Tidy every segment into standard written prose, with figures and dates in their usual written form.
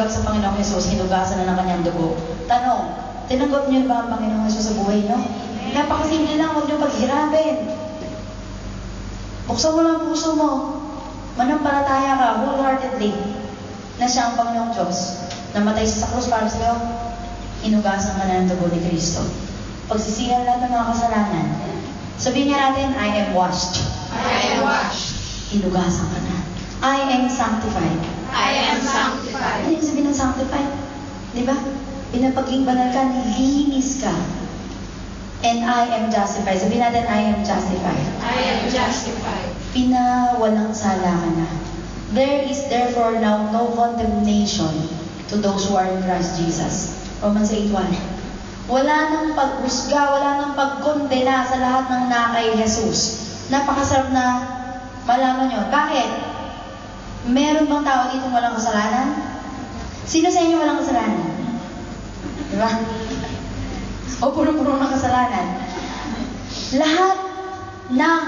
tumanggap sa Panginoong Jesus, hinugasan na ng kanyang dugo. Tanong, tinanggap niyo ba ang Panginoong Jesus sa buhay niyo? Napakasimple lang, huwag niyo paghirapin. Buksan mo lang ang puso mo. Manampalataya ka wholeheartedly na siya ang Panginoong Diyos. Namatay siya sa krus para sa iyo. Hinugasan ka na ng dugo ni Kristo. Pagsisihan lahat ng mga kasalanan. Sabihin nga natin, I am washed. I am washed. Hinugasan ka na. I am sanctified. I am sanctified. Ano yung sabihin ng sanctified? Di ba? Pinapaging banal ka, nilinis ka. And I am justified. Sabihin natin, I am justified. I am justified. Pinawalang sala ka na. There is therefore now no condemnation to those who are in Christ Jesus. Romans 8:1. Wala nang paghusga, wala nang pagkondena sa lahat ng nakay Jesus. Napakasarap na malaman nyo. Bakit? Meron bang tao dito walang kasalanan? Sino sa inyo walang kasalanan? Diba? O puro-puro ng kasalanan. Lahat ng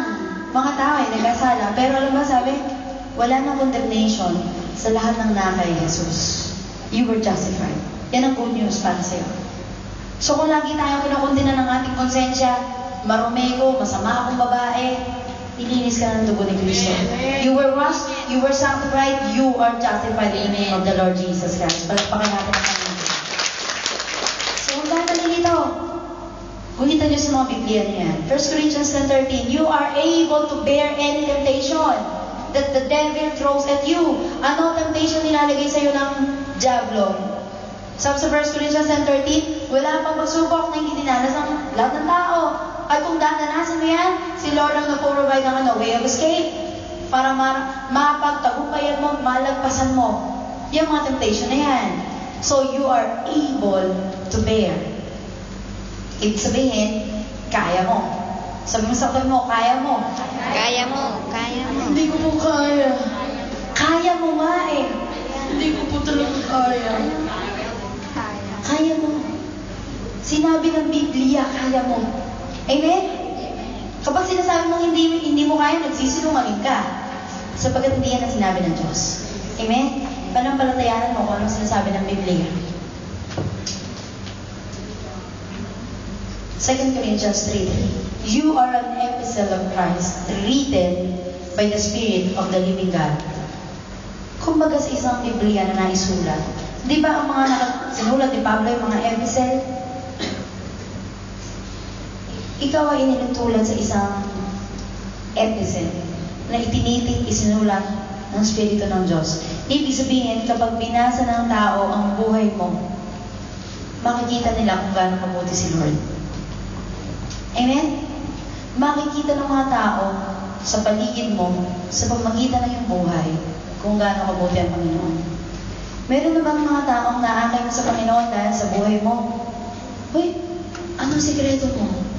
mga tao ay nagkasala. Pero alam ba sabi? Wala nang condemnation sa lahat ng nakay Jesus. You were justified. Yan ang good news para sa'yo. So kung lagi tayo kinukundina ng ating konsensya, marumi ko, masama akong babae, ilinis ka ng dugo ni Kristo. You were washed, you were sanctified, you are justified in the name of the Lord Jesus Christ. Palagpakan natin ang Panginoon. So kung dahil dito, guhitan niyo sa mga Biblia niya. 1 Corinthians 10:13, you are able to bear any temptation that the devil throws at you. Ano temptation nilalagay sa'yo ng diablo? Sabi sa 1 Corinthians 10:13, wala pang pagsubok na hindi dinanas ng lahat ng tao. At kung dadanasin mo yan, si Lord ang nagpo-provide ng way of escape para mapagtagumpayan mo, malagpasan mo. Yung mga temptation na yan. So you are able to bear. Ibig sabihin, kaya mo. Sabi mo sa kapatid mo, kaya mo. Kaya mo, kaya mo. Hindi ko po kaya. Kaya mo nga eh. Hindi ko po talaga kaya. Kaya mo. Sinabi ng Biblia, kaya mo. Amen? Kapag sinasabi mong hindi mo kaya, nagsisinungaling ka. Sapagkat hindi yan ang sinabi ng Diyos. Amen? Panampalatayanan mo kung anong sinasabi ng Biblia. 2 Corinthians 3:3. You are an epistle of Christ, written by the Spirit of the living God. Kumbaga sa isang Biblia na naisulat, di ba ang mga sinulat ni Pablo, yung mga epistle? Ikaw ay initulad sa isang epistle na itinitik, isinulat ng Espiritu ng Diyos. Ibig sabihin, kapag binasa ng tao ang buhay mo, makikita nila kung gaano mabuti si Lord. Amen? Makikita ng mga tao sa paligid mo, sa pamagitan ng iyong buhay, kung gaano kabuti ang Panginoon. Meron na bang mga taong naakay mo sa Panginoon dahil sa buhay mo? Hoy, anong sikreto mo?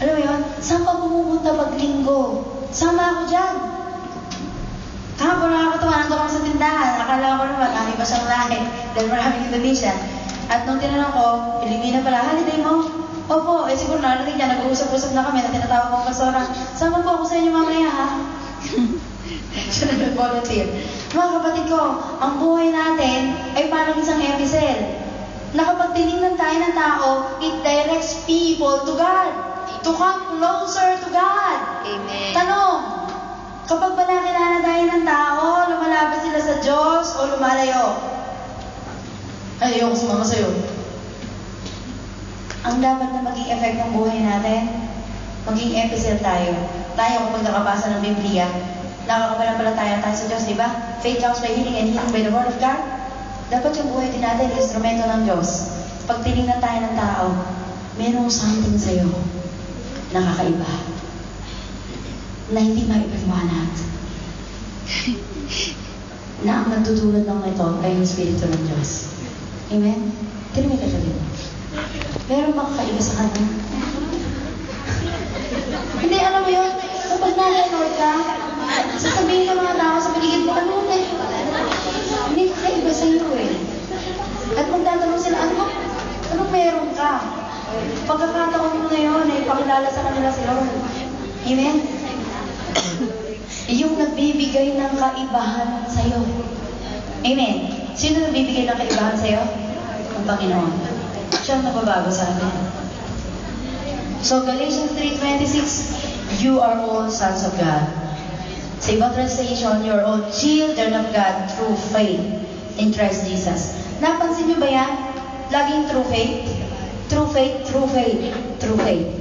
Alam mo yun? Saan ka pumupunta pag linggo? Sama ako dyan. Kahapon nakakatawa, nandun ako sa tindahan. Akala ko naman, iba siyang lahi dahil maraming Indonesia. At nung tinanong ko, Pilipina pala, holiday mo? Opo, siguro narinig niya, nag-uusap-usap na kami na tinatawag kong pastora. Sama po ako sa inyo mamaya, ha? Siya na nag-volunteer. Mga kapatid ko, ang buhay natin ay parang isang epistle. Na kapag tinignan tayo ng tao, it directs people to God. To come closer to God. Amen. Tanong, kapag ba nakilala tayo ng tao, lumalapit sila sa Diyos o lumalayo? Ay, ayoko sumama sa'yo. Ang dapat na maging effect ng buhay natin, maging epistle tayo. Tayo kapag nakabasa ng Biblia, nakakapanampalataya tayo sa Diyos, di ba? Faith comes by hearing and hearing by the Word of God. Dapat yung buhay din natin, instrumento ng Diyos. Pag tinignan tayo ng tao, merong something sa'yo na kakaiba. Na hindi maipaliwanag. Na ang nagdudulot ng ito ay yung Espiritu ng Diyos. Amen? Tinumay ka sabi mo. Meron bang kakaiba sa kanya? Hindi, alam mo yun, kapag nalilord ka, sasabihin ng mga tao sa paligid mo, ano na? Hindi kakaiba sa iyo eh. At magtatanong sila, anong meron ka? Pagkakataon mo na yun, ay ipakilala sa kanila si Lord. Amen? Yung nagbibigay ng kaibahan sa'yo. Amen? Sino nagbibigay ng kaibahan sa'yo? Ang Panginoon. Siya ang nagbabago sa atin. So, Galatians 3:26, you are all sons of God. Sa ibang translation, you are all children of God through faith in Christ Jesus. Napansin niyo ba yan? Laging through faith? Through faith, through faith, through faith.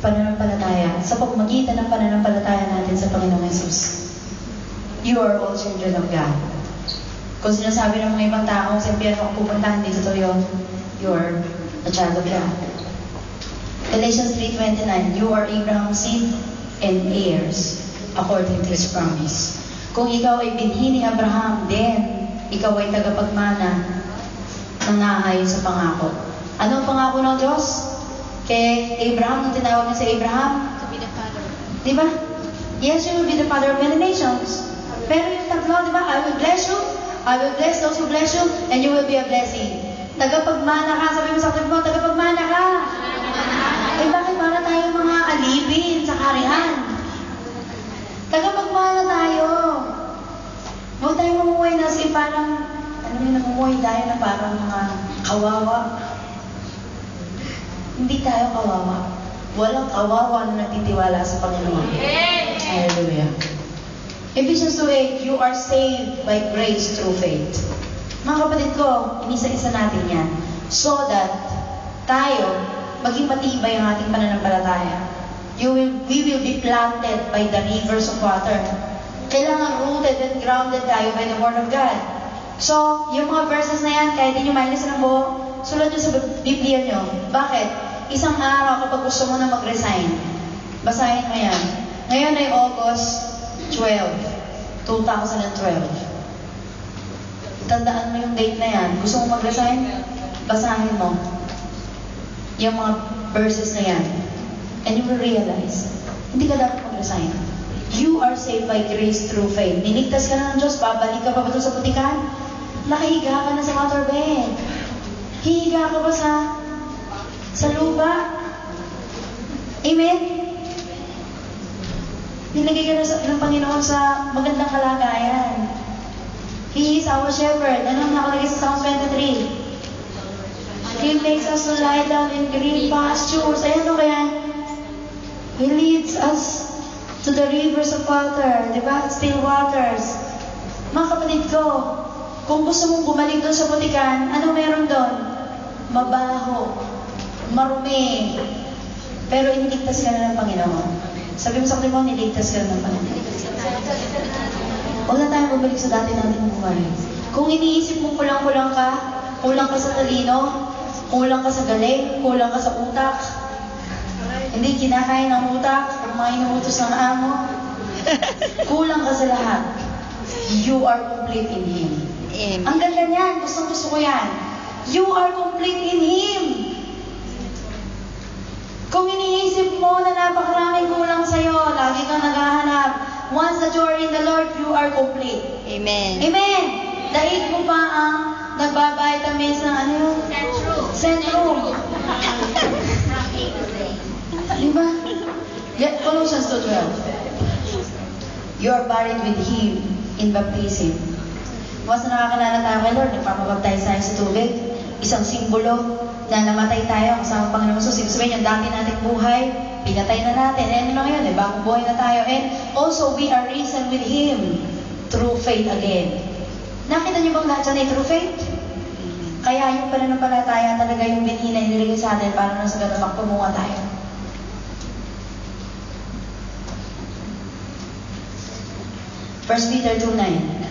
Pananampalataya. Sa pagmagitan ng pananampalataya natin sa Panginoong Yesus. You are all children of God. Kung sinasabi ng mga ibang tao sa impyerno kung pupuntahan, hindi totoo yun. You are a child of God. Galatians 3:29, you are Abraham's seed and heirs according to His promise. Kung ikaw ay binhi ni Abraham, then ikaw ay tagapagmana ng naayon sa pangako. Ano ang pangako ng Diyos? Kay Abraham, nung tinawag niya si Abraham, To be the father. di ba? Yes, you will be the father of many nations. Pero yung tatlo, di ba? I will bless you, I will bless those who bless you, and you will be a blessing. Tagapagmana ka, sabi mo sa kapatid mo, tagapagmana ka. Eh bakit para tayo mga alipin sa karihan? Tagapagmana tayo. Huwag tayong mamumuhay na si parang, ano yung namumuhay tayo na parang mga kawawa. Hindi tayo kawawa. Walang kawawa na nagtitiwala sa Panginoon. Hallelujah. Ephesians 2:8, you are saved by grace through faith. Mga kapatid ko, inisa-isa natin yan. So that tayo, maging matibay ang ating pananampalataya. We will be planted by the rivers of water. Kailangan rooted and grounded tayo by the Word of God. So, yung mga verses na yan, kahit di nyo mainis ng buo, sulat nyo sa Biblia nyo. Bakit? Isang araw kapag gusto mo na mag-resign, basahin mo yan. Ngayon ay August 12, 2012. Tandaan mo yung date na yan. Gusto mo mag-resign? Basahin mo yung mga verses na yan. And you will realize, hindi ka dapat mag-resign. You are saved by grace through faith. Niligtas ka na ng Diyos, babalik ka pa ba doon sa putikan? Nakahiga ka na sa waterbed. Hihiga ka ba sa lupa? Amen? Nilagay ka na ng Panginoon sa magandang kalagayan. He is our shepherd. Ano ang nakalagay sa Psalm 23? He makes us to lie down in green pastures. Ayan o kaya? He leads us to the rivers of water. Diba? Still waters. Mga kapatid ko, kung gusto mong bumalik doon sa putikan, ano meron doon? Mabaho. Marumi. Pero iniligtas ka na ng Panginoon. Sabi mo sa kapatid mo, niligtas ka na ng Panginoon. Huwag na tayong bumalik sa dati nating buhay. Kung iniisip mong kulang-kulang ka, kulang ka sa talino, kulang ka sa galing, kulang ka sa utak, hindi kinakain ng utak, ang mga inuutos ng amo, kulang ka sa lahat. You are complete in Him. Amen. Ang ganda niyan, gustong-gusto ko yan. You are complete in Him. Kung iniisip mo na napakaraming kulang sa'yo, lagi kang naghahanap, once that you are in the Lord, you are complete. Amen. Amen! Daig mo pa ang nagbabitamins ng ano yun? Centrum. Diba? Colossians 2:12. You are buried with Him in baptism. Once na nakakalala tayo kay Lord, nagpapabaptize tayo sa tubig. Isang simbolo na namatay tayo kasama ang Panginoon. So, sabihin yung dati nating buhay, pinatay na natin. Eh, ano na ngayon? Eh, bagong buhay na tayo. And also, we are risen with Him through faith again. Nakita niyo bang lahat dyan ay through faith? Kaya yung pananampalataya talaga yung binhi na inilagay sa atin para na sa ganun magtumunga tayo. First Peter 2:9.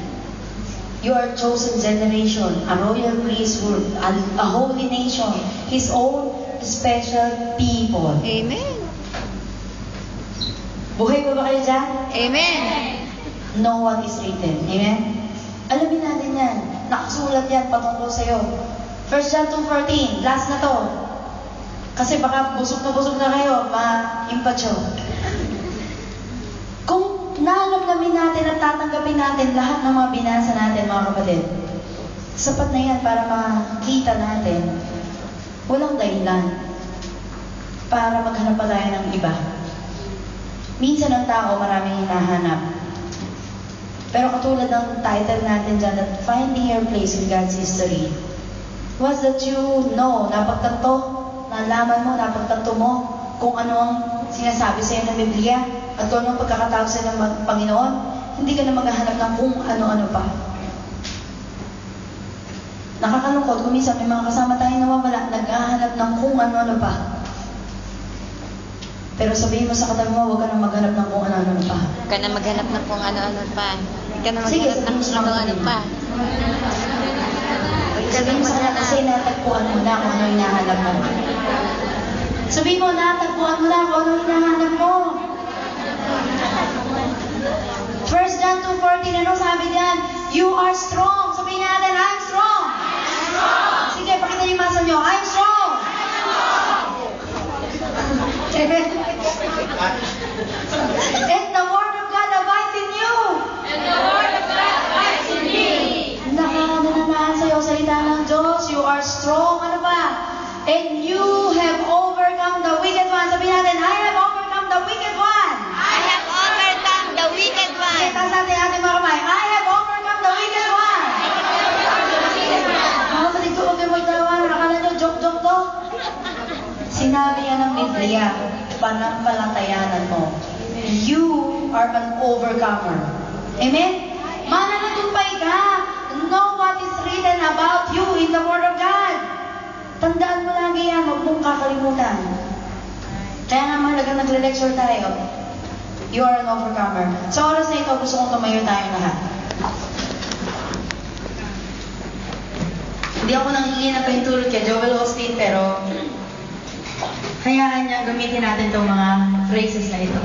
You are chosen generation, a royal priesthood, a holy nation, His own special people. Amen. Buhay pa ba kayo dyan? Amen. No one is written. Amen? Alamin natin yan. Nakasulat yan patungkol sa'yo. 1 John 2:14. Last na to. Kasi baka busog na kayo, ma-impatyo. Kung naalam-lamin natin at tatanggapin natin lahat ng mga binasa natin, mga kapatid, sapat na yan para makita natin walang dahilan para maghanap pa tayo ng iba. Minsan ang tao maraming hinahanap. Pero katulad ng title natin dyan, that finding your place in God's history, was that you know, napagtanto, nalaman mo, napagtanto mo kung ano ang sinasabi sa'yo ng Biblia at kung ano ang pagkakatawag sa'yo ng Panginoon. Hindi ka na maghahanap ng kung ano-ano pa. Nakakalungkot, kung minsan may mga kasama tayo nawawala, naghahanap ng kung ano-ano pa. Pero sabihin mo sa katabi mo, huwag ka na maghanap ng kung ano-ano pa. Huwag ka na maghanap ng kung ano-ano pa. Huwag ka na Sige, maghanap ng sabihin mo kung sa ano-ano pa. Sabihin mo sa kanya kasi natagpuan mo na kung ano hinahanap mo. Sabihin mo, natagpuan mo na kung ano hinahanap mo. 1 John 2:14, ano sabi diyan? You are strong. Sabihin natin, I'm strong. Sige, pakita niyo yung masa niyo. I'm strong. And the word of God abides in you. Nananaan sa'yo salita ng Diyos. You are strong. Ano ba? And you have overcome the wicked one. Sabihin natin, I have overcome the wicked one. I have overcome the wicked one. Okay, taas natin ating mga kamay. I have overcome the wicked one. Mga kapatid ko, huwag kayo magtawa. Akala nyo, joke-joke to. Sinabi yan ng Biblia, panampalatayanan mo. You are an overcomer. Amen? Mananagumpay ka. Know what is written about you in the Word of God. Tandaan mo lagi yan, huwag mong kakalimutan. Kaya nga mahalagang nagle-lecture tayo. You are an overcomer. Sa oras na ito, gusto kong tumayo tayong lahat. Hindi ako nanghingi na paintulot kay Joel Osteen, pero hayaan niya gamitin natin itong mga phrases na ito.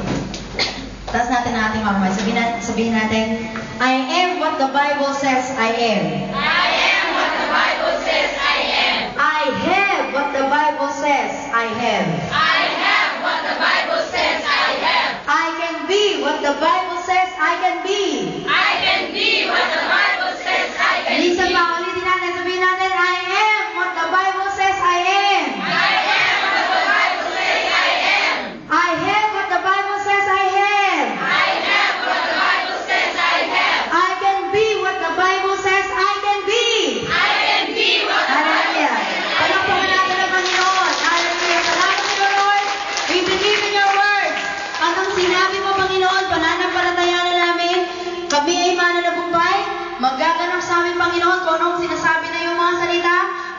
Taas natin ang ating kamay. Sabihin natin, I am what the Bible says I am. I am what the Bible says I am. I have what the Bible says I have. I have what the Bible says I have. I can be what the Bible says I can be. I can be what the Bible says I can be. Lisa pa, ulitin natin. Sabihin natin, I am what the Bible says I am. I am what the Bible says I am. I have what the Bible says I have. I have what the Bible says I have. I can be what the Bible says I can be. I can be what the Bible Hallelujah. Palakpakan natin ang Panginoon. Hallelujah. Salamat sa iyo, Lord. We believe in your words. Anong sinabi mo, Panginoon, pananampalatayaan na namin. Kami ay mananagumpay. Magaganap sa amin, Panginoon, kung anong sinasabi na yung mga salita.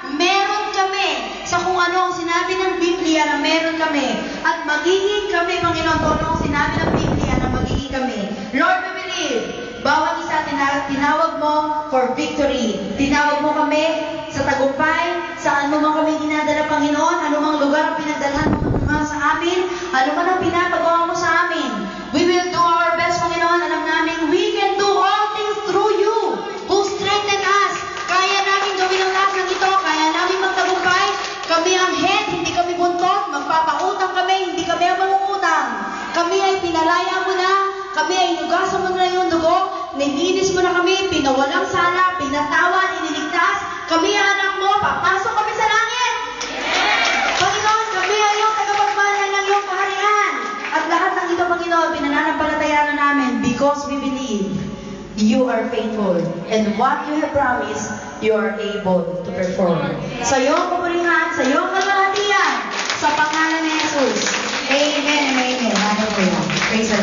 Meron kami sa kung ano ang sinabi ng Biblia na meron kami. At magiging kami, Panginoon, kung ano ang sinabi ng Biblia na magiging kami. Lord, we believe. Bawat isa tinawag mo for victory. Tinawag mo kami sa tagumpay, saan mo man kami dinadala, Panginoon, anumang lugar ang pinadalhan mo sa amin, anuman ang pinapagawa mo sa amin. We will do our best, Panginoon. Alam namin, we can do all things through you who strengthen us. Kaya namin gawin ang lahat ng ito. Kaya namin magtagumpay. Kami ang head, hindi kami buntot. Magpapautang kami, hindi kami ang mangungutang. Kami ay pinalaya mo na. Kami ay nugasan mo na yung dugo. Nilinis mo na kami, pinawalang sala, pinatawad, iniligtas. Kami ang anak mo, papasok kami sa langit. Panginoon, kami ay iyong tagapagmana ng iyong kaharian. At lahat ng ito, Panginoon, pinananampalatayaan namin because we believe you are faithful. And what you have promised, you are able to perform. Sa iyong kapurihan, sa iyong kalahatian, sa pangalan ni Jesus. Amen and amen. Hallelujah. Praise the Lord.